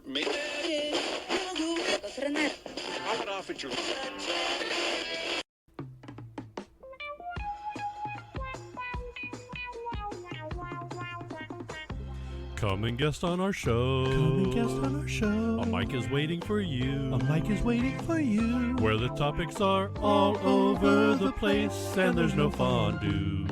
Pop it off at your... Come and guest on our show. Come and guest on our show. A mic is waiting for you. A mic is waiting for you. Where the topics are all over the place and there's no fondue.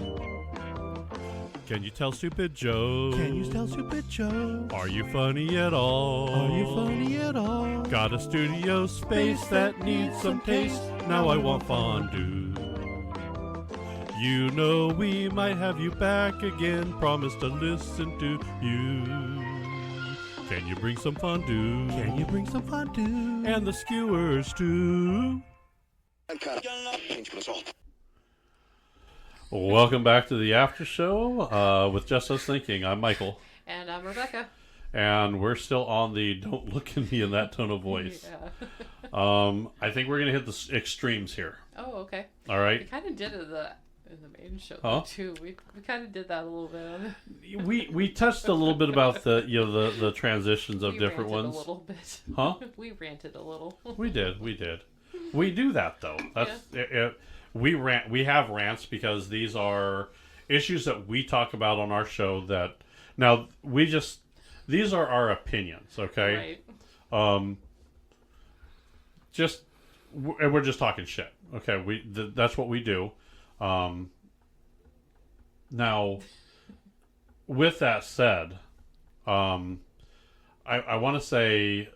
Can you tell stupid jokes? Can you tell stupid jokes? Are you funny at all? Are you funny at all? Got a studio space that needs some taste. Now I want fondue. You know we might have you back again. Promise to listen to you. Can you bring some fondue? Can you bring some fondue? And the skewers too. Welcome back to the Aftershow with Just Us Thinking. I'm Michael. And I'm Rebecca. And we're still on the don't look at me in that tone of voice. Yeah. I think we're going to hit the extremes here. Oh, okay. All right. We kind of did it in the main show too. We kind of did that a little bit. We touched a little bit about the transitions of different ones. A little bit. Huh? We ranted a little. We did. We do that though. That's we rant. We have rants because these are issues that we talk about on our show. That now these are our opinions. Okay. Right. We're just talking shit. Okay. That's what we do. Now, with that said, I want to say,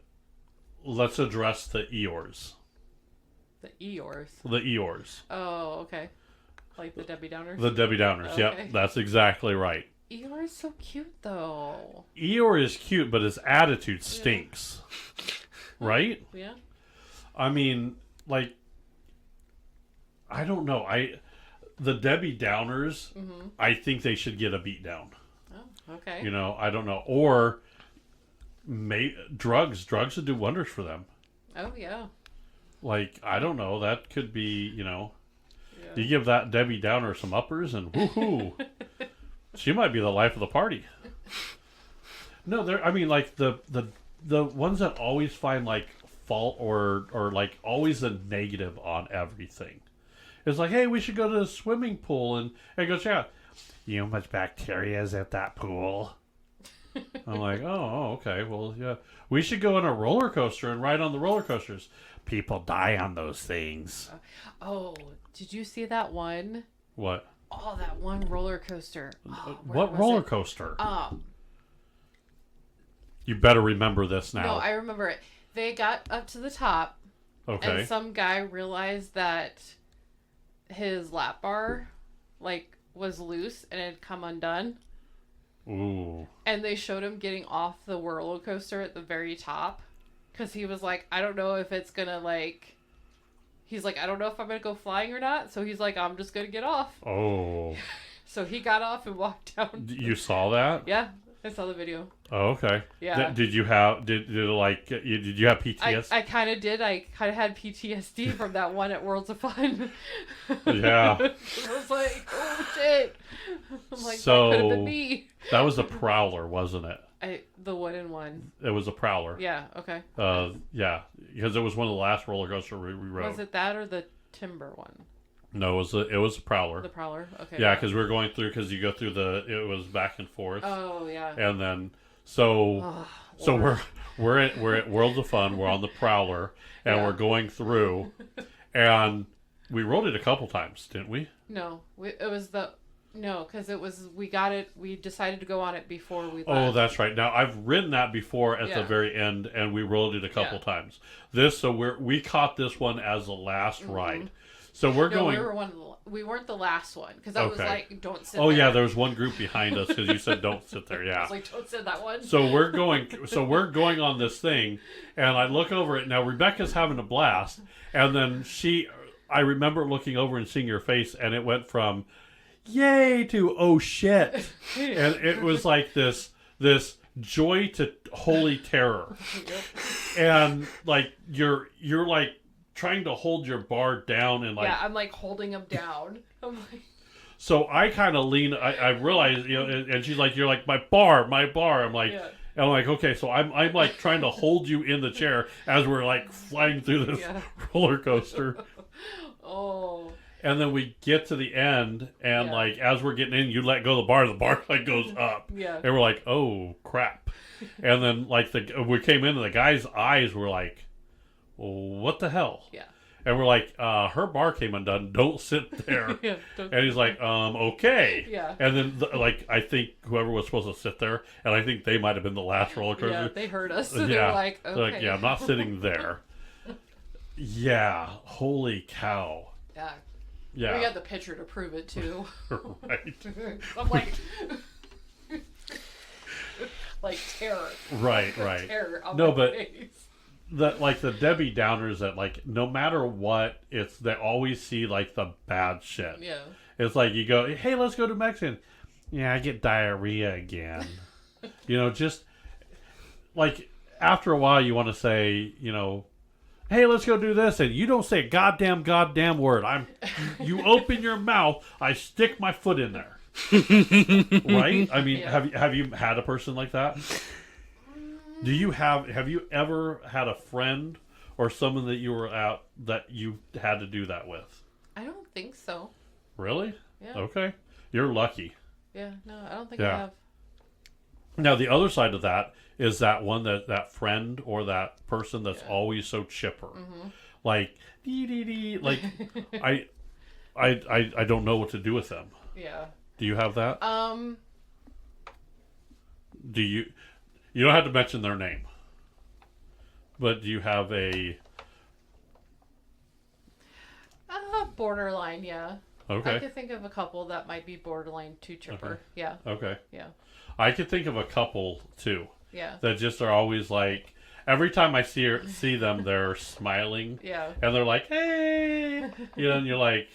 let's address the Eeyores. The Eeyores? The Eeyores. Oh, okay. Like the Debbie Downers? The Debbie Downers, okay. Yep, that's exactly right. Eeyore is so cute, though. Eeyore is cute, but his attitude stinks. Right? Yeah. I mean, like, I don't know. The Debbie Downers, I think they should get a beat down. Oh, okay. You know, I don't know. Or drugs would do wonders for them. Oh, yeah. Like, I don't know. That could be, you give that Debbie Downer some uppers and woohoo. She might be the life of the party. No, I mean, like, the ones that always find, like, fault or like, always a negative on everything. It's like, hey, we should go to the swimming pool and go check out. You know how much bacteria is at that pool? I'm like, oh, okay. Well, yeah. We should go on a roller coaster and ride on the roller coasters. People die on those things. Oh, did you see that one? What? Oh, that one roller coaster. Oh, what roller coaster? Um, You better remember this now. No, I remember it. They got up to the top. Okay. And some guy realized that his lap bar, was loose and it had come undone. Ooh. And they showed him getting off the roller coaster at the very top. Because he was like, I don't know if it's going to, he's like, I don't know if I'm going to go flying or not. So he's like, I'm just going to get off. Oh. So he got off and walked down. You saw that? Yeah. I saw the video. Oh, okay. Yeah. Did you have PTSD? I kind of did. I kind of had PTSD from that one at Worlds of Fun. Yeah. I was like, oh shit. I'm like, so, that could have been me. That was a Prowler, wasn't it? The wooden one. It was a Prowler. Yeah, okay. Yeah, because it was one of the last roller coasters we rode. Was it that or the timber one? No, it was a Prowler. The Prowler, okay. Yeah, because we were going through, because you go through it was back and forth. Oh, yeah. And then, we're at Worlds of Fun, we're on the Prowler, and we're going through, and we rode it a couple times, didn't we? No, because we decided to go on it before we left. Oh, that's right. Now, I've ridden that before at the very end, and we rode it a couple times. We caught this one as the last ride. So we weren't the last one, because I was like, don't sit there. Oh, yeah, there was one group behind us, because you said don't sit there, yeah. I was like, don't sit that one. So we're going on this thing, and I look over it. Now, Rebecca's having a blast, and then I remember looking over and seeing her face, and it went from, yay, to, oh, shit. And it was like this joy to holy terror. Yep. And, like, you're like, trying to hold your bar down and like... Yeah, I'm like holding him down. I'm like... So I kind of lean, I realize, and she's like, you're like, my bar. I'm like, And I'm like, okay, so I'm like trying to hold you in the chair as we're like flying through this roller coaster. Oh. And then we get to the end, and like as we're getting in, you let go of the bar like goes up. Yeah. And we're like, oh crap. And then like we came in, and the guy's eyes were like, what the hell? Yeah. And we're like, her bar came undone. Don't sit there. Yeah, and he's like, okay. Yeah. And then like I think whoever was supposed to sit there, and I think they might have been the last roller coaster. Yeah, they heard us. Yeah. They're like, okay. They're like, yeah, I'm not sitting there. Yeah. Holy cow. Yeah. Yeah. We got the picture to prove it too. Right. I'm like, like terror. Right. Terror on No, my but face. the Debbie Downers that like no matter what, it's they always see like the bad shit. Yeah. It's like you go, hey, let's go to Mexican. Yeah, I get diarrhea again. Just like after a while, you want to say, hey, let's go do this, and you don't say a goddamn word. You open your mouth, I stick my foot in there. Right? I mean, have you had a person like that? Do you have you ever had a friend or someone that you were out that you had to do that with? I don't think so. Really? Yeah. Okay. You're lucky. Yeah, no, I don't think I have. Now the other side of that is that one that friend or that person that's always so chipper. Mm-hmm. Like dee, like I don't know what to do with them. Yeah. Do you have that? Do you don't have to mention their name. But do you have a borderline, yeah. Okay. I could think of a couple that might be borderline too chipper. Okay. Yeah. Okay. Yeah. I could think of a couple too. Yeah. That just are always like every time I see them, they're smiling. Yeah. And they're like, hey, and you're like,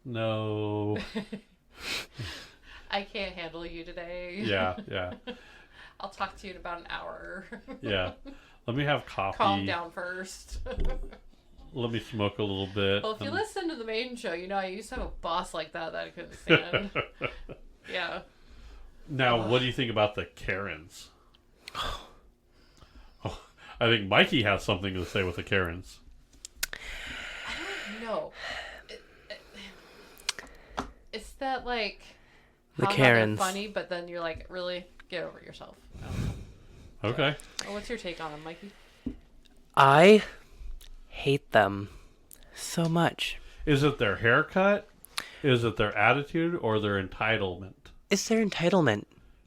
no. I can't handle you today. Yeah. I'll talk to you in about an hour. Yeah. Let me have coffee. Calm down first. Let me smoke a little bit. Well, if you listen to the main show, I used to have a boss like that I couldn't stand. Yeah. Now, what do you think about the Karens? Oh, I think Mikey has something to say with the Karens. I don't know. It's that like the how Karens they're funny, but then you're like, really get over yourself. Okay. Well, what's your take on them, Mikey? I hate them so much. Is it their haircut? Is it their attitude or their entitlement? It's their entitlement.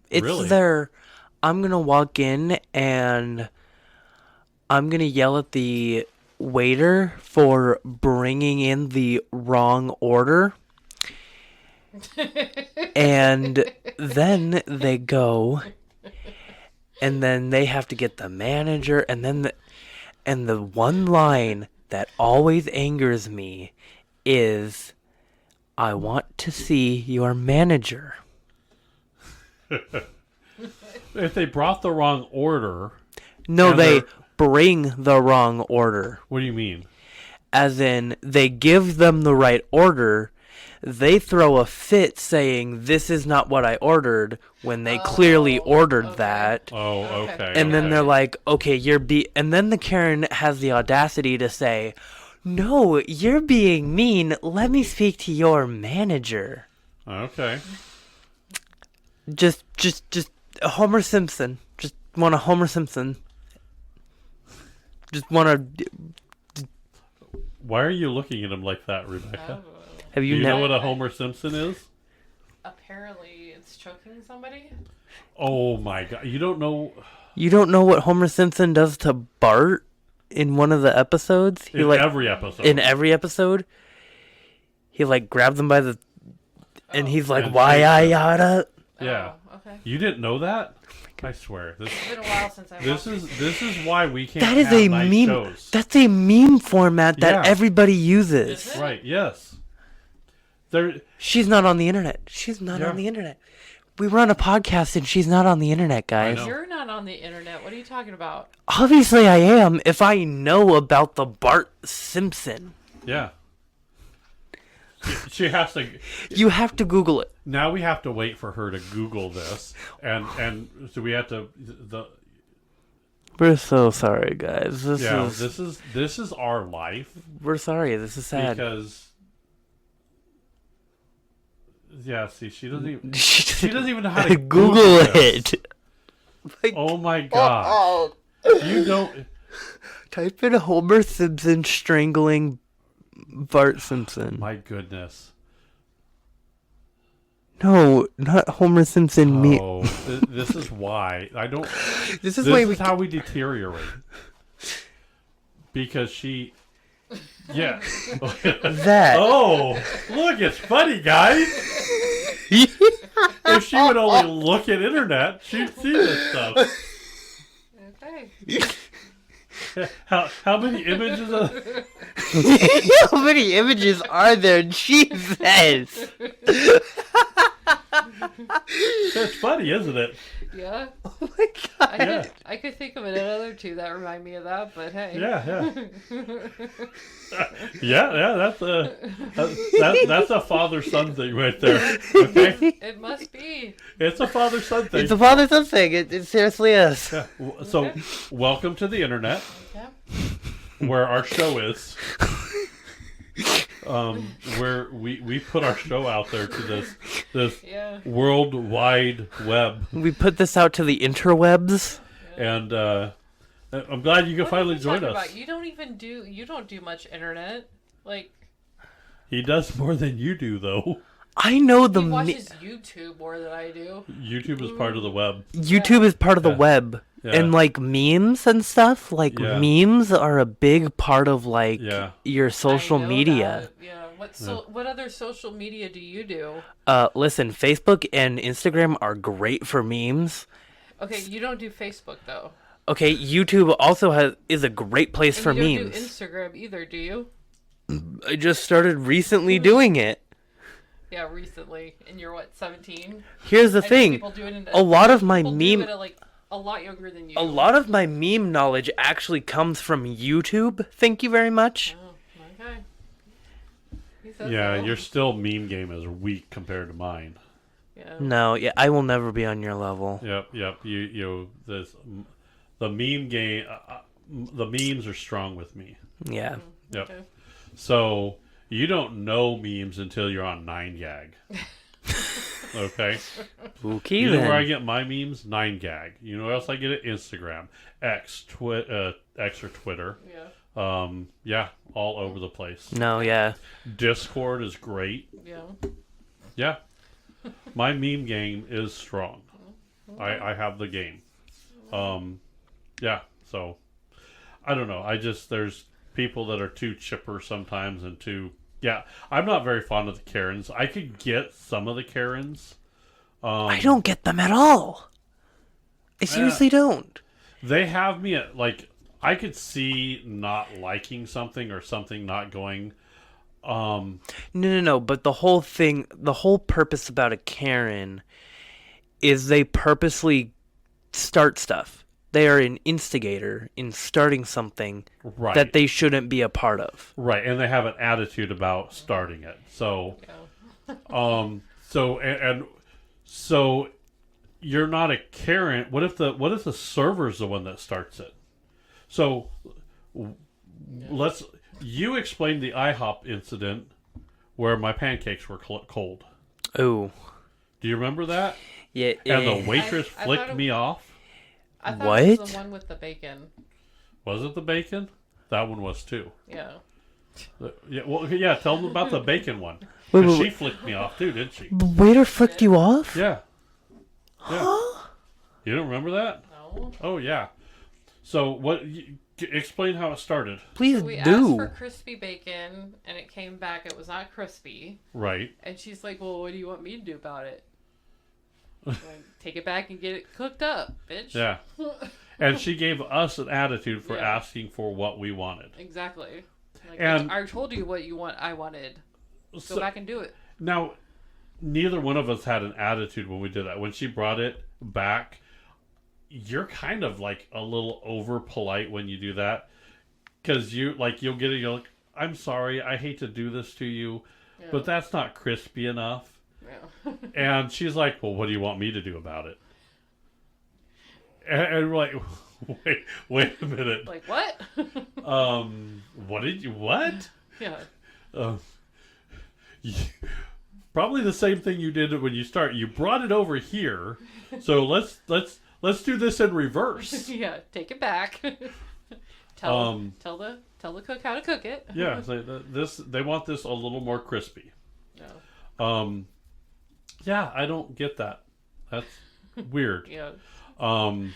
It's Really? their, I'm going to walk in and I'm going to yell at the waiter for bringing in the wrong order. And then they go and then they have to get the manager and then the one line that always angers me is, I want to see your manager. If they brought the wrong order... No, and they they're- bring the wrong order. What do you mean? As in, they give them the right order. They throw a fit saying, this is not what I ordered, when they clearly ordered that. Oh, okay. And then okay. they're like, okay, and then the Karen has the audacity to say, no, you're being mean. Let me speak to your manager. Okay. Just Homer Simpson. Just want a Homer Simpson. Just want to... Why are you looking at him like that, Rebecca? Have Do you you know never... what a Homer Simpson is? Apparently, it's choking somebody. Oh my god. You don't know... You don't know what Homer Simpson does to Bart in one of the episodes? In every episode. In every episode? He, grabs them by the... And he's like, And why takes I them. yada? Yeah. Oh, okay. You didn't know that? I swear. It's been a while since I watched it. This is why we can't That is have a nice meme. shows. That's a meme format that Yeah. everybody uses. Is it? Right, yes. There She's not on the internet. She's not Yeah. on the internet. We run a podcast and she's not on the internet, guys. know. You're not on the internet. What are you talking about? Obviously I am if I know about the Bart Simpson. yeah. She has to. You have to Google it. Now we have to wait for her to Google this, and so we have to. We're so sorry, guys. This is our life. We're sorry. This is sad. Because. Yeah, see, she doesn't even know how to Google this. it. Like, Oh my god! You don't. type in Homer Simpson strangling Bart Simpson. My goodness. No, not Homer Simpson. Me. Oh, this is why I don't. This is This why is we. how we deteriorate. Because she. Yeah. That. Oh, look, it's funny, guys. If she would only look at internet, she'd see this stuff. Okay. How many images of... How many images are there? Jesus. It's funny, isn't it? Yeah. Oh my god. Yeah. I could think of another two that remind me of that, but hey. Yeah. That's a father-son thing right there. Okay? It must be. It's a father-son thing. It's a father-son thing. It seriously is. Yeah. So, welcome to the internet, Yeah. where our show is. Where we put our show out there to this Yeah. worldwide web, We put this out to the interwebs. and I'm glad you could What finally are you join talking us. about? You don't do much internet. Like He does more than you do, though. I know the he watches YouTube more than I do. YouTube is part of the web. YouTube is part of the Yeah. web. Yeah. And like memes and stuff, like Yeah. memes are a big part of like Yeah. your social I know media. that. Yeah. What other social media do you do? Listen, Facebook and Instagram are great for memes. Okay, you don't do Facebook though. Okay, YouTube also is a great place And for you don't memes. do Instagram either, do you? I just started recently doing it. Yeah, recently. And you're what, 17? Here's the I know thing. people do it in- A lot of my people do meme it at, like, a lot younger than you. a lot of my meme knowledge actually comes from YouTube. Thank you very much. Oh, okay. He says Yeah, so. your still meme game is weak compared to mine. Yeah. No, yeah, I will never be on your level. Yep. The meme game. The memes are strong with me. Yeah. Yep. Okay. So you don't know memes until you're on 9gag. Okay. Okay You know then. where I get my memes? 9gag. You know where else I get it? Instagram, X or Twitter. Yeah. Yeah, all over the place. No, yeah. Discord is great. Yeah. Yeah. My meme game is strong. I have the game. Yeah, so I don't know. There's people that are too chipper sometimes and too I'm not very fond of the Karens. I could get some of the Karens. I don't get them at all. I seriously don't. They have me at like I could see not liking something or something not going. No. But the whole purpose about a Karen is they purposely start stuff. They are an instigator in starting something Right. that they shouldn't be a part of. Right, and they have an attitude about starting it. So, so you're not a Karen. What if the server's the one that starts it? So, you explain the IHOP incident where my pancakes were cold. Oh, Do you remember that? yeah. And the waitress I flicked thought it- me off. I thought it What? was the one with the bacon. Was it the bacon? That one was too. Yeah. Yeah. Tell them about the bacon one. Wait, 'Cause wait, she flicked me off too, didn't she? The waiter flicked you off? Yeah. You don't remember that? No. Oh yeah. So explain how it started. Please We do. asked for crispy bacon, and it came back. It was not crispy. Right. And she's like, "Well, what do you want me to do about it?" I'm like, take it back and get it cooked up, bitch. Yeah. And she gave us an attitude for Yeah. asking for what we wanted. Exactly. Like, And- I told you what you want. I wanted. Go So, back and do it. now, neither one of us had an attitude when we did that. When she brought it back, you're kind of like a little over polite when you do that, because you'll get it. You're like, "I'm sorry, I hate to do this to you, Yeah. but that's not crispy enough. Yeah. And she's like, well, what do you want me to do about it? And we're like, wait a minute. Like, what? What? Yeah. Uh, probably the same thing you did when you start. You brought it over here, so let's do this in reverse. Yeah, take it back. tell the cook how to cook it. Yeah, so they want this a little more crispy. No. Yeah, I don't get that. That's weird. Yeah. I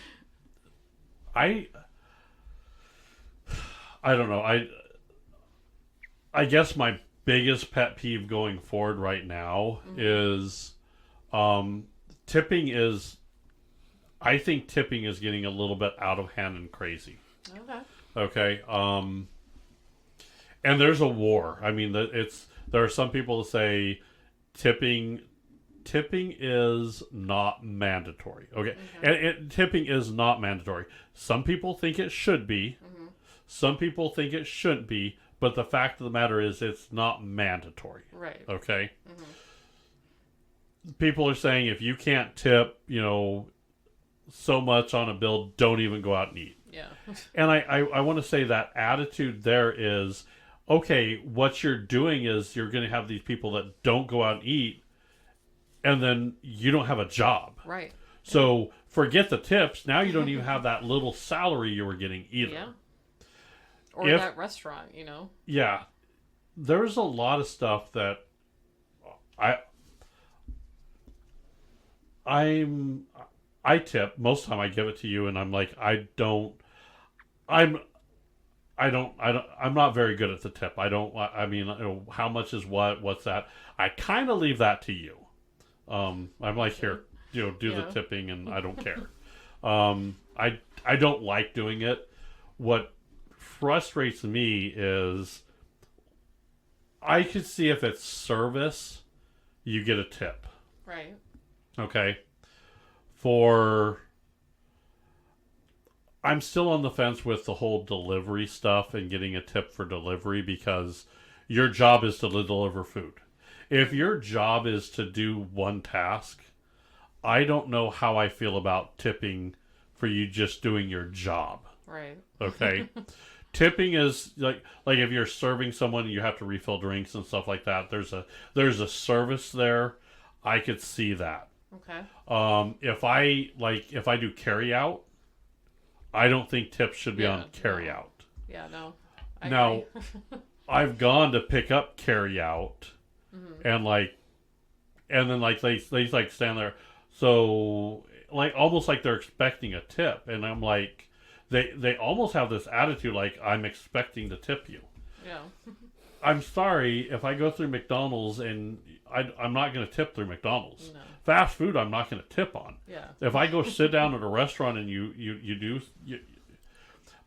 don't know. I guess my biggest pet peeve going forward right now is tipping is. I think tipping is getting a little bit out of hand and crazy. Okay. Okay. And there's a war. I mean, there are some people that say tipping is not mandatory. Okay. And tipping is not mandatory. Some people think it should be. Mm-hmm. Some people think it shouldn't be. But the fact of the matter is, it's not mandatory. Right. Okay. People are saying if you can't tip, so much on a bill, don't even go out and eat. Yeah. And I want to say that attitude there is, okay, what you're doing is you're going to have these people that don't go out and eat, and then you don't have a job. Right. So forget the tips. Now you don't even have that little salary you were getting either. Yeah. Or that restaurant, Yeah. There's a lot of stuff that I tip. Most of the time I give it to you and I'm like, I'm not very good at the tip. How much is what's that? I kind of leave that to you. I'm like, here, do the tipping and I don't care. I don't like doing it. What frustrates me is I could see if it's service, you get a tip. Right. Okay. I'm still on the fence with the whole delivery stuff and getting a tip for delivery because your job is to deliver food. If your job is to do one task, I don't know how I feel about tipping for you just doing your job. Right. Okay. Tipping is like if you're serving someone and you have to refill drinks and stuff like that. There's a service there. I could see that. Okay. If I do carry out, I don't think tips should be on carry out. Yeah, no. Now, I've gone to pick up carry out, and they stand there, so almost like they're expecting a tip, and I'm like, they almost have this attitude like I'm expecting to tip you. Yeah. I'm sorry if I go through McDonald's and I'm not going to tip through McDonald's. No. Fast food, I'm not going to tip on. Yeah. If I go sit down at a restaurant and you do,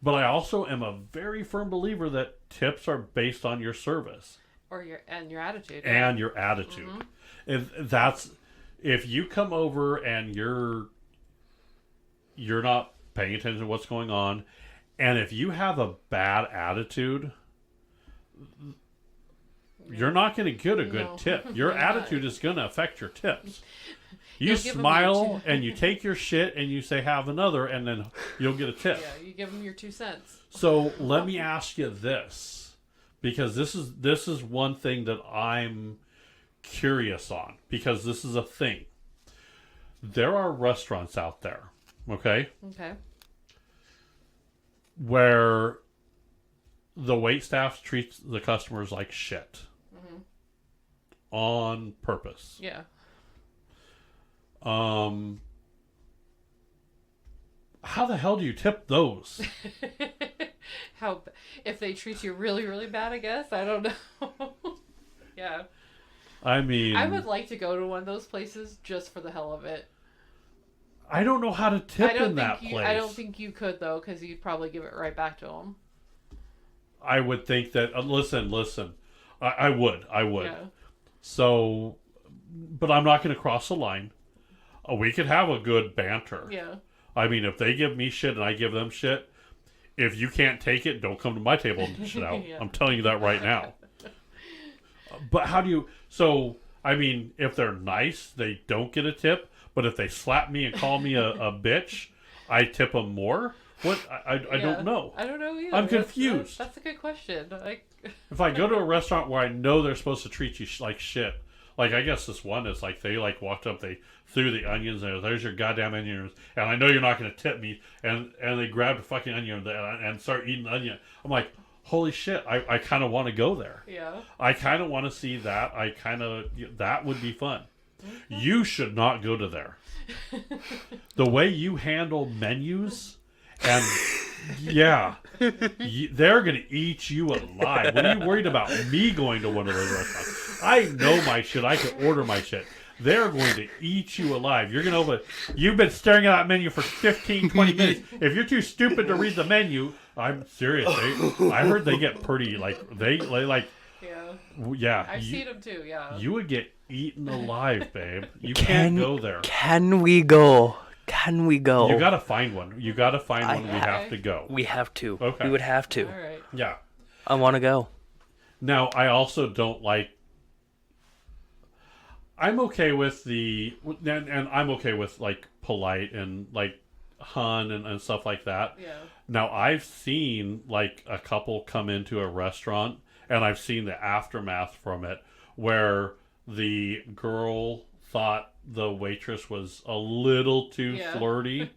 but I also am a very firm believer that tips are based on your service Or your attitude. and your attitude. If you come over and you're not paying attention to what's going on, and if you have a bad attitude, you're not going to get a good tip. Your attitude is going to affect your tips. You smile and you take your shit and you say, have another, and then you'll get a tip. Yeah, you give them your 2 cents. So let me ask you this, because this is one thing that I'm curious on, because this is a thing. There are restaurants out there, okay, where the wait staff treats the customers like shit on purpose. Yeah. How the hell do you tip those? If they treat you really, really bad, I guess. I don't know. Yeah. I mean, I would like to go to one of those places just for the hell of it. I don't know how to tip in that place. I don't think you could, though, because you'd probably give it right back to them. I would think that, listen. I would. Yeah. So, but I'm not going to cross the line. We could have a good banter. Yeah. I mean, if they give me shit and I give them shit, if you can't take it, don't come to my table and dish it out. Yeah. I'm telling you that right now. But how do you? So I mean, if they're nice, they don't get a tip. But if they slap me and call me a bitch, I tip them more. What? I don't know. I don't know either. I'm confused. That's a good question. If I go to a restaurant where I know they're supposed to treat you like shit, like I guess this one is like they like walked up, they threw the onions there. There's your goddamn onions, and I know you're not going to tip me, and they grabbed a fucking onion and start eating the onion. I'm like, holy shit! I kind of want to go there. Yeah. I kind of want to see that. That would be fun. You should not go to there. The way you handle menus, and yeah, they're going to eat you alive. What are you worried about me going to one of those restaurants? I know my shit. I can order my shit. They're going to eat you alive. You're going to you've been staring at that menu for 15, 20 minutes. If you're too stupid to read the menu, I'm serious. I heard they get pretty, like, they like, yeah. I've seen them too, yeah. You would get eaten alive, babe. You can't go there. Can we go? Can we go? You gotta find one. You gotta find one. We have to go. We have to. Okay. We would have to. All right. Yeah. I want to go. Now, I also don't like. I'm okay with and I'm okay with like polite and like hun and stuff like that. Yeah. Now, I've seen like a couple come into a restaurant, and I've seen the aftermath from it, where the girl thought the waitress was a little too flirty,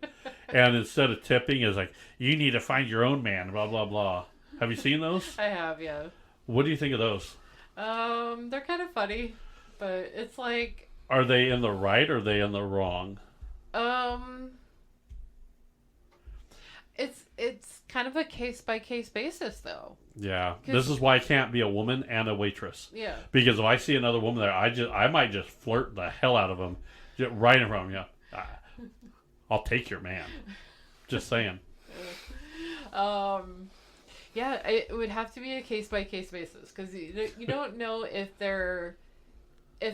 and instead of tipping is like, you need to find your own man, blah blah blah. Have you seen those? I have, yeah. What do you think of those? They're kind of funny, but it's like, are they in the right or are they in the wrong? It's kind of a case by case basis though. Yeah, this is why I can't be a woman and a waitress. Yeah. Because if I see another woman there, I might just flirt the hell out of them, right in front of you. I'll take your man. Just saying. Yeah, it would have to be a case by case basis because you don't know if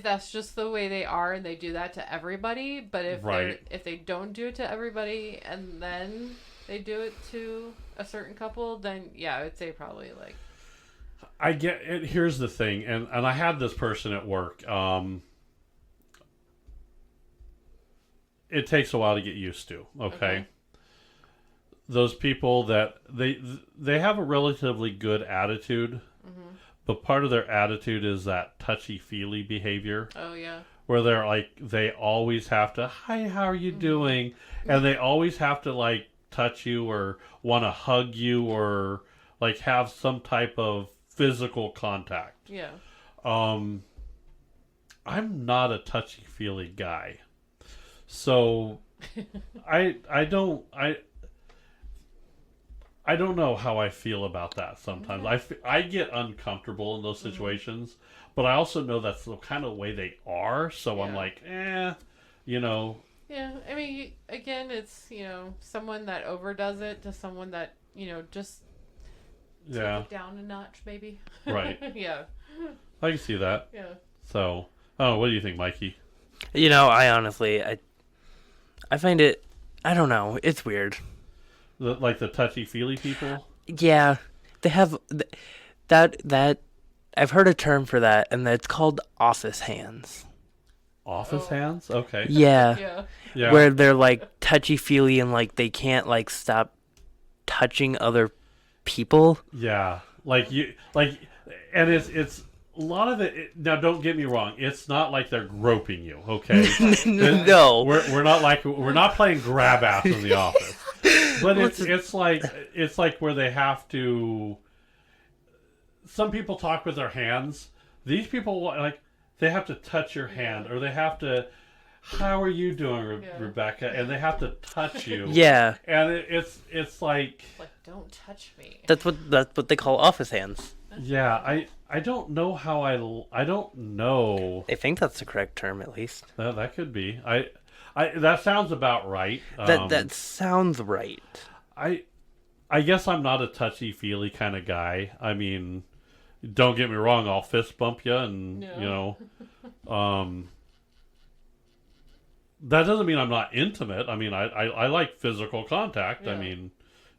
that's just the way they are and they do that to everybody. But if they don't do it to everybody and then they do it to a certain couple, then yeah, I would say probably like. I get it. Here's the thing, and I had this person at work. It takes a while to get used to. Okay. Those people that they have a relatively good attitude, but part of their attitude is that touchy-feely behavior. Oh yeah. Where they're like, they always have to, hi, how are you doing? And they always have to like touch you or want to hug you or like have some type of physical contact. Yeah. I'm not a touchy-feely guy. So I don't know how I feel about that sometimes. I get uncomfortable in those situations, but I also know that's the kind of way they are, so I'm like, you know. Yeah, I mean, again, it's, someone that overdoes it to someone that, just take it down a notch, maybe. Right. Yeah. I can see that. Yeah. So, what do you think, Mikey? I honestly, I find it, I don't know, it's weird. Like the touchy-feely people? Yeah, they have that. I've heard a term for that, and it's called office hands. Office hands? Okay. Yeah. Yeah. Where they're like touchy-feely and like they can't like stop touching other people. Yeah, and it's a lot of it. Now, don't get me wrong. It's not like they're groping you. Okay. No. We're not playing grab ass in the office. But it's like where they have to. Some people talk with their hands. These people like they have to touch your hand, or they have to. How are you doing, Rebecca? And they have to touch you. Yeah. And it's like. Don't touch me. That's what they call office hands. Yeah, I don't know how I don't know. I think that's the correct term, at least. That could be. I that sounds about right. That sounds right. I guess I'm not a touchy-feely kind of guy. I mean, don't get me wrong. I'll fist bump you, and that doesn't mean I'm not intimate. I mean, I like physical contact. Yeah. I mean,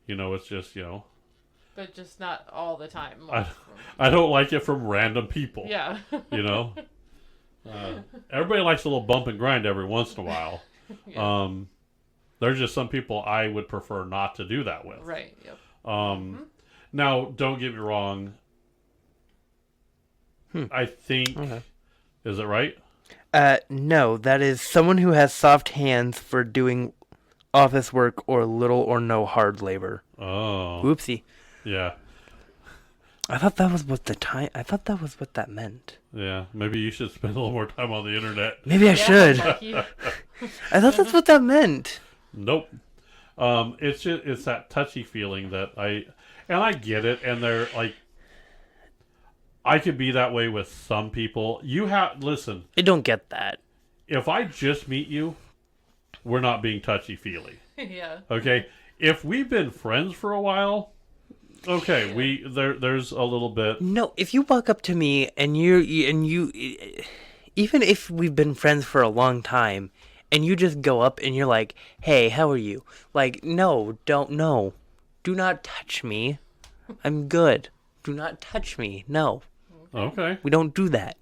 it's just But just not all the time. I don't like it from random people. Yeah. You know? Everybody likes a little bump and grind every once in a while. Yeah. There's just some people I would prefer not to do that with. Right, yep. Now, don't get me wrong. I think... Okay. Is it right? No, that is someone who has soft hands for doing office work or little or no hard labor. Oh. Whoopsie. Yeah. I thought that was what that meant. Yeah. Maybe you should spend a little more time on the internet. Maybe I should. Becky. I thought that's what that meant. Nope. It's that touchy feeling that I get it, and they're like, I could be that way with some people. Listen. I don't get that. If I just meet you, we're not being touchy feely. Yeah. Okay. If we've been friends for a while, okay, there's a little bit. No, if you walk up to me and you even if we've been friends for a long time, and you just go up and you're like, "Hey, how are you?" Like, no, do not touch me. I'm good. Do not touch me. No, Okay. we don't do that.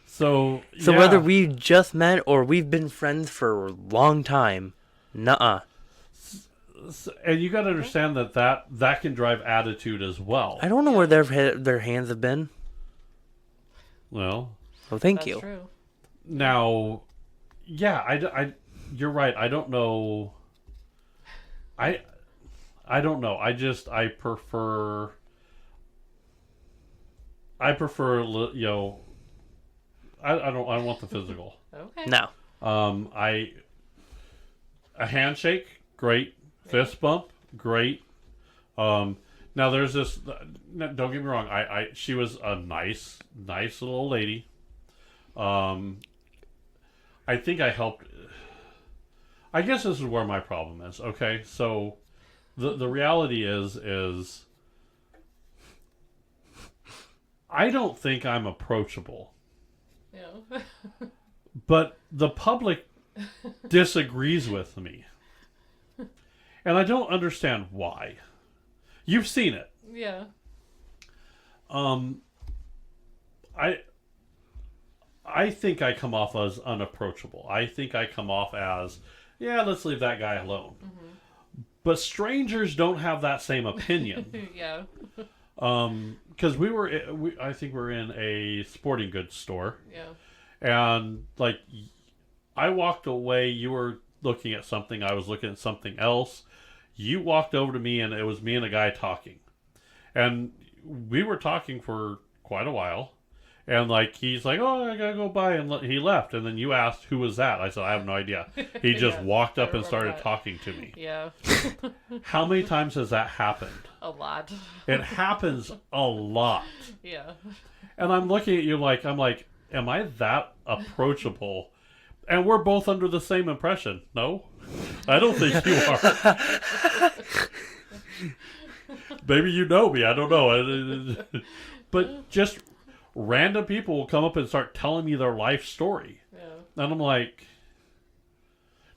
So So yeah. whether we just met or we've been friends for a long time, nuh-uh. And you got to understand that can drive attitude as well. I don't know where their hands have been. Well, Oh, thank That's you. true. now, yeah, you're right. I don't know. I don't know. I prefer. You know. I don't want the physical. Okay. No. A handshake, great. Fist bump, great. Now there's this. Don't get me wrong. She was a nice little lady. I think I helped. I guess this is where my problem is. Okay, so the reality is I don't think I'm approachable, Yeah. but the public disagrees with me. And I don't understand why. You've seen it. Yeah. I think I come off as unapproachable. I think I come off as, yeah, let's leave that guy alone. Mm-hmm. But strangers don't have that same opinion. Yeah. Because I think we're in a sporting goods store. Yeah. And like, I walked away. You were looking at something. I was looking at something else. You walked over to me, and it was me and a guy talking. And we were talking for quite a while. And like, he's like, "Oh, I gotta go by," and he left. And then you asked, "Who was that?" I said, "I have no idea." He just Yeah, walked I up and remember started that. talking to me. Yeah. How many times has that happened? A lot. It happens a lot. Yeah. And I'm looking at you like, am I that approachable? And we're both under the same impression. No? I don't think you are. Maybe you know me. I don't know. But just random people will come up and start telling me their life story. Yeah. And I'm like,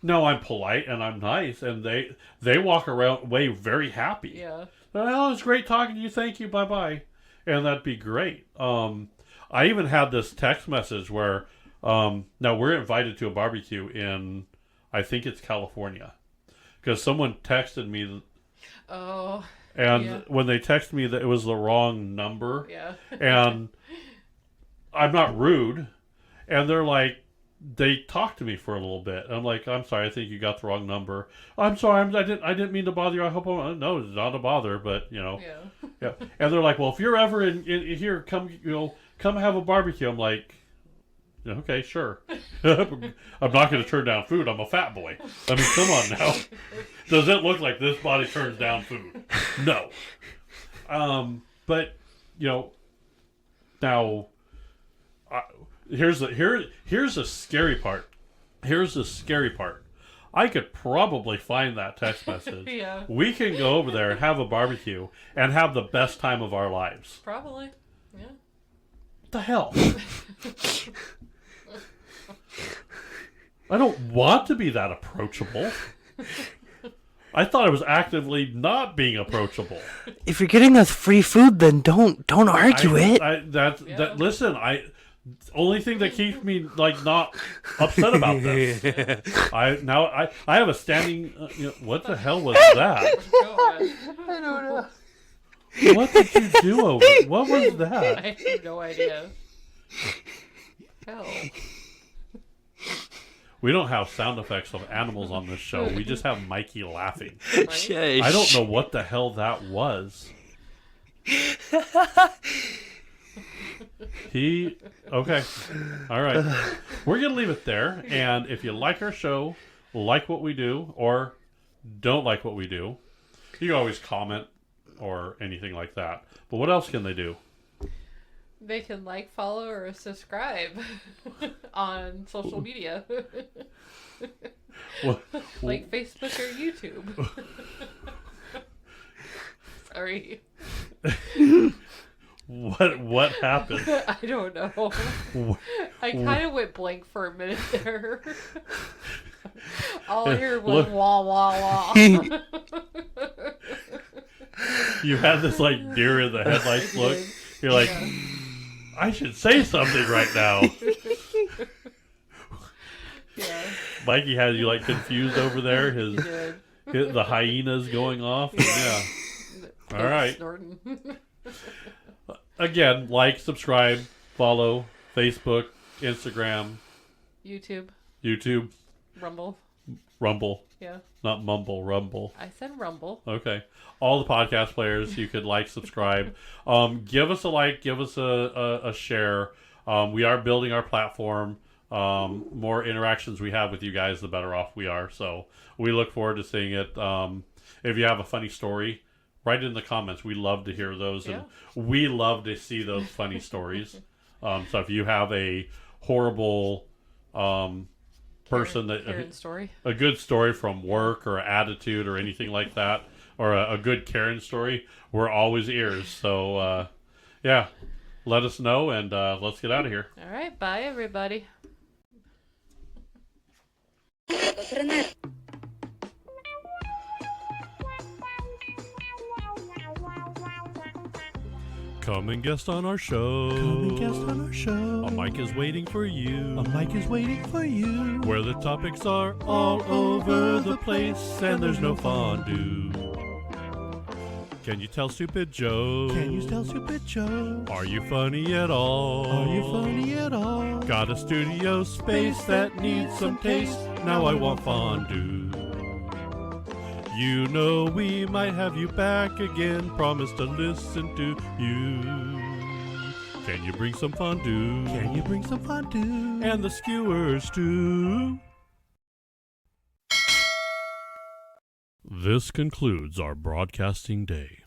no, I'm polite and I'm nice. And they walk away very happy. Yeah. Oh, it's great talking to you. Thank you. Bye-bye. And that'd be great. I even had this text message where, now we're invited to a barbecue in, I think it's California. Because someone texted me. Oh. And yeah. when they texted me that it was the wrong number. Yeah. And I'm not rude. And they're like, they talked to me for a little bit. I'm like, I'm sorry, I think you got the wrong number. I'm sorry, I didn't mean to bother you. I hope no, it's not a bother, but you know. Yeah. Yeah. And they're like, well, if you're ever in here, come have a barbecue. I'm like, okay, sure. I'm not going to turn down food. I'm a fat boy. I mean, come on now. Does it look like this body turns down food? No. But now. Here's the scary part. Here's the scary part. I could probably find that text message. Yeah. We can go over there and have a barbecue and have the best time of our lives. Probably. Yeah. What the hell? I don't want to be that approachable. I thought I was actively not being approachable. If you're getting us free food, then don't argue it. Listen, only thing that keeps me like not upset about this. I have a standing. What the hell was that? God. I don't know. What did you do over? What was that? I have no idea. Hell. We don't have sound effects of animals on this show. We just have Mikey laughing. Right? Shush. I don't know what the hell that was. Okay. All right. We're going to leave it there. And if you like our show, like what we do, or don't like what we do, you can always comment or anything like that. But what else can they do? They can like, follow, or subscribe on social media. Like Facebook or YouTube. Sorry. What happened? I don't know. I kind of went blank for a minute there. All I heard was wah, wah, wah. You had this like deer in the headlights look. You're like, Yeah. I should say something right now. Yeah. Mikey had you like confused over there. He did. The hyenas going off. And yeah. All right. Snorting. Again, like, subscribe, follow, Facebook, Instagram, YouTube. Rumble, Yeah. not Mumble, Rumble. I said Rumble. Okay. All the podcast players, you could like, subscribe. Give us a like, give us a share. We are building our platform. More interactions we have with you guys, the better off we are. So we look forward to seeing it. If you have a funny story, write it in the comments. We love to hear those, and we love to see those funny stories. So if you have a horrible person Karen story. a good story from work or attitude or anything like that, or a good Karen story, we're always ears. So yeah, let us know, and let's get out of here. All right. Bye, everybody. Come and guest on our show. Come and guest on our show. A mic is waiting for you. A mic is waiting for you. Where the topics are all over the place and there's no fondue. Can you tell stupid jokes? Can you tell stupid jokes? Are you funny at all? Are you funny at all? Got a studio space that needs some taste. Now I want fondue. You know we might have you back again. Promise to listen to you. Can you bring some fondue? Can you bring some fondue? And the skewers too. This concludes our broadcasting day.